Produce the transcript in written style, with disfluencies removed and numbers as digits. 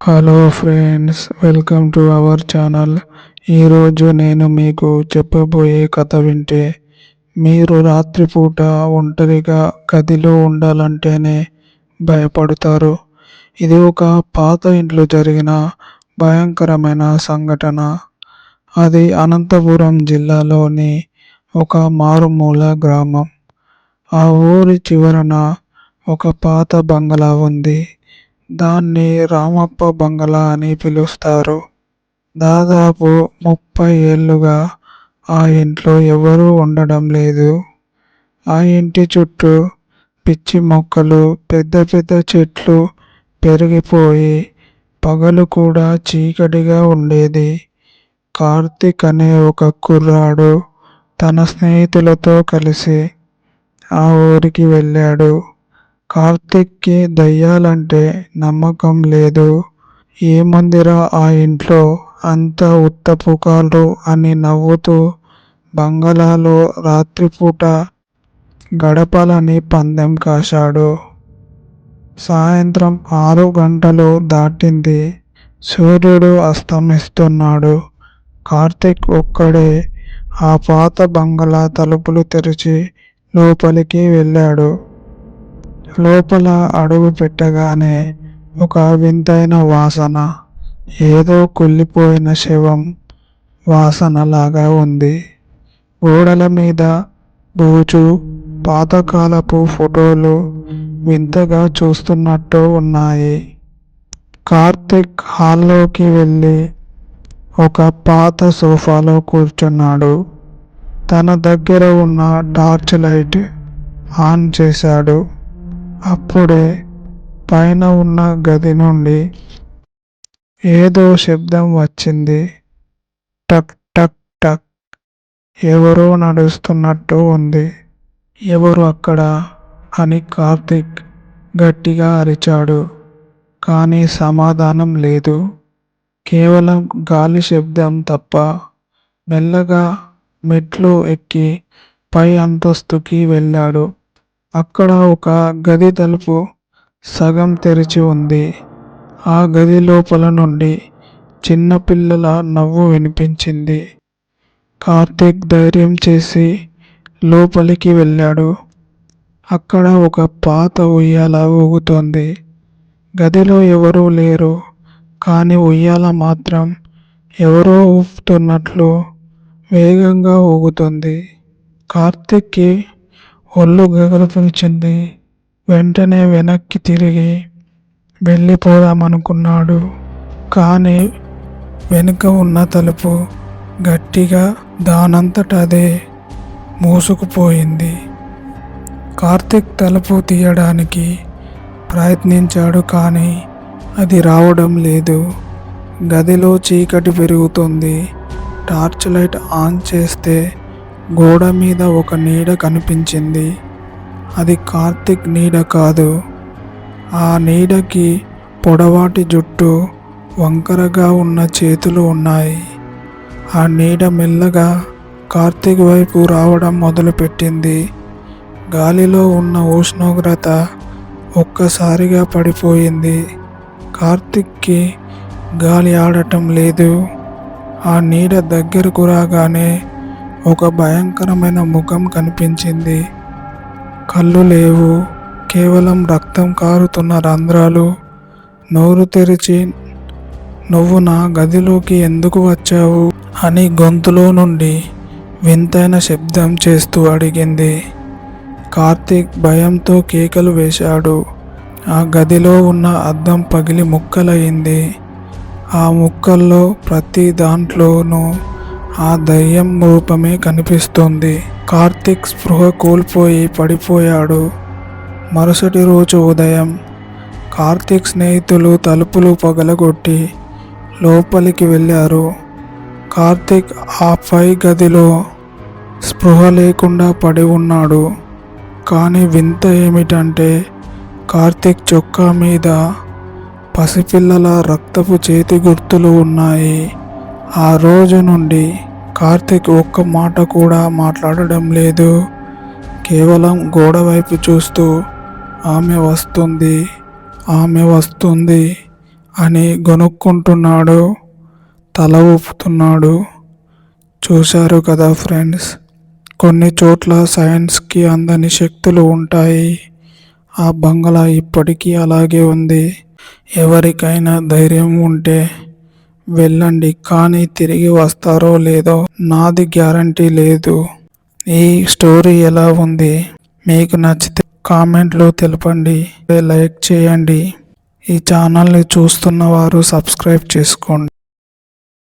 Hello friends, welcome to our channel. ఈరోజు నేను మీకు చెప్పబోయే కథ వింటే మీరు రాత్రిపూట ఒంటరిగా గదిలో ఉండాలంటేనే భయపడతారు. ఇది ఒక పాత ఇంట్లో జరిగిన భయంకరమైన సంఘటన. అది అనంతపురం జిల్లాలోని ఒక మారుమూల గ్రామం. ఆ ఊరి చివరన ఒక పాత బంగళా ఉంది. దాన్ని రామప్ప బంగళా అని పిలుస్తారు. దాదాపు 30 ఏళ్లుగా ఆ ఇంట్లో ఎవరూ ఉండడం లేదు. ఆ ఇంటి చుట్టూ పిచ్చి మొక్కలు, పెద్ద పెద్ద చెట్లు పెరిగిపోయి పగలు కూడా చీకటిగా ఉండేది. కార్తీక్ అనే ఒక కుర్రాడు తన స్నేహితులతో కలిసి ఆ ఊరికి వెళ్ళాడు. కార్తీక్కి దయ్యాలంటే నమ్మకం లేదు. ఏముందిరా ఆ ఇంట్లో, అంతా ఉత్త పుకార్లు అని నవ్వుతూ బంగళాలో రాత్రిపూట గడపాలని పందెం కాశాడు. సాయంత్రం 6 గంటలు దాటింది. సూర్యుడు అస్తమిస్తున్నాడు. కార్తీక్ ఒక్కడే ఆ పాత బంగళా తలుపులు తెరిచి లోపలికి వెళ్ళాడు. లోపల అడుగు పెట్టగానే ఒక వింతైన వాసన, ఏదో కుళ్ళిపోయిన శవం వాసనలాగా ఉంది. గోడల మీద బూజు, పాతకాలపు ఫోటోలు వింతగా చూస్తున్నట్టు ఉన్నాయి. కార్తీక్ హాల్లోకి వెళ్ళి ఒక పాత సోఫాలో కూర్చున్నాడు. తన దగ్గర ఉన్న టార్చ్ లైట్ ఆన్ చేశాడు. అప్పుడే పైన ఉన్న గది నుండి ఏదో శబ్దం వచ్చింది. టక్ టక్ టక్. ఎవరో నడుస్తున్నట్టు ఉంది. ఎవరు అక్కడ అని కార్తీక్ గట్టిగా అరిచాడు. కానీ సమాధానం లేదు. కేవలం గాలి శబ్దం తప్ప. మెల్లగా మెట్లు ఎక్కి పై అంతస్తుకి వెళ్ళాడు. అక్కడ ఒక గది తలుపు సగం తెరిచి ఉంది. ఆ గది లోపల నుండి చిన్నపిల్లల నవ్వు వినిపించింది. కార్తీక్ ధైర్యం చేసి లోపలికి వెళ్ళాడు. అక్కడ ఒక పాత ఉయ్యాల ఊగుతోంది. గదిలో ఎవరూ లేరు, కానీ ఉయ్యాల మాత్రం ఎవరో ఊపుతున్నట్లు వేగంగా ఊగుతుంది. కార్తీక్కి ఒళ్ళు గగుర్పొచ్చింది. వెంటనే వెనక్కి తిరిగి వెళ్ళిపోదామనుకున్నాడు. కానీ వెనుక ఉన్న తలుపు గట్టిగా దానంతట అదే మూసుకుపోయింది. కార్తీక్ తలుపు తీయడానికి ప్రయత్నించాడు, కానీ అది రావడం లేదు. గదిలో చీకటి పెరుగుతుంది. టార్చ్ లైట్ ఆన్ చేస్తే గోడ మీద ఒక నీడ కనిపించింది. అది కార్తీక్ నీడ కాదు. ఆ నీడకి పొడవాటి జుట్టు, వంకరగా ఉన్న చేతులు ఉన్నాయి. ఆ నీడ మెల్లగా కార్తీక్ వైపు రావడం మొదలుపెట్టింది. గాలిలో ఉన్న ఉష్ణోగ్రత ఒక్కసారిగా పడిపోయింది. కార్తీక్కి గాలి ఆడటం లేదు. ఆ నీడ దగ్గరకు రాగానే ఒక భయంకరమైన ముఖం కనిపించింది. కళ్ళు లేవు, కేవలం రక్తం కారుతున్న రంధ్రాలు. నోరు తెరిచి, "నువ్వు నా గదిలోకి ఎందుకు వచ్చావు?" అని గొంతులో నుండి వింతైన శబ్దం చేస్తూ అడిగింది. కార్తీక్ భయంతో కేకలు వేశాడు. ఆ గదిలో ఉన్న అద్దం పగిలి ముక్కలయింది. ఆ ముక్కల్లో ప్రతి దాంట్లోనూ ఆ దయ్యం రూపమే కనిపిస్తోంది. కార్తీక్ స్పృహ కోల్పోయి పడిపోయాడు. మరుసటి రోజు ఉదయం కార్తీక్ స్నేహితులు తలుపులు పగలగొట్టి లోపలికి వెళ్ళారు. కార్తీక్ ఆ పై గదిలో స్పృహ లేకుండా పడి ఉన్నాడు. కానీ వింత ఏమిటంటే కార్తీక్ చొక్కా మీద పసిపిల్లల రక్తపు చేతి గుర్తులు ఉన్నాయి. ఆ రోజు నుండి కార్తీక్ ఒక్క మాట కూడా మాట్లాడడం లేదు. కేవలం గోడ వైపు చూస్తూ ఆమె వస్తుంది, ఆమె వస్తుంది అని గొనుక్కుంటున్నాడు, తల ఊపుతున్నాడు. చూశారు కదా ఫ్రెండ్స్, కొన్ని చోట్ల సైన్స్కి అందని శక్తులు ఉంటాయి. ఆ బంగళా ఇప్పటికీ అలాగే ఉంది. ఎవరికైనా ధైర్యం ఉంటే వెళ్ళండి, కానీ తిరిగి వస్తారో లేదో నాది గ్యారంటీ లేదు. ఈ స్టోరీ ఎలా ఉంది? మీకు నచ్చితే కామెంట్లో తెలపండి, లైక్ చేయండి. ఈ ఛానల్ని చూస్తున్న వారు సబ్స్క్రైబ్ చేసుకోండి.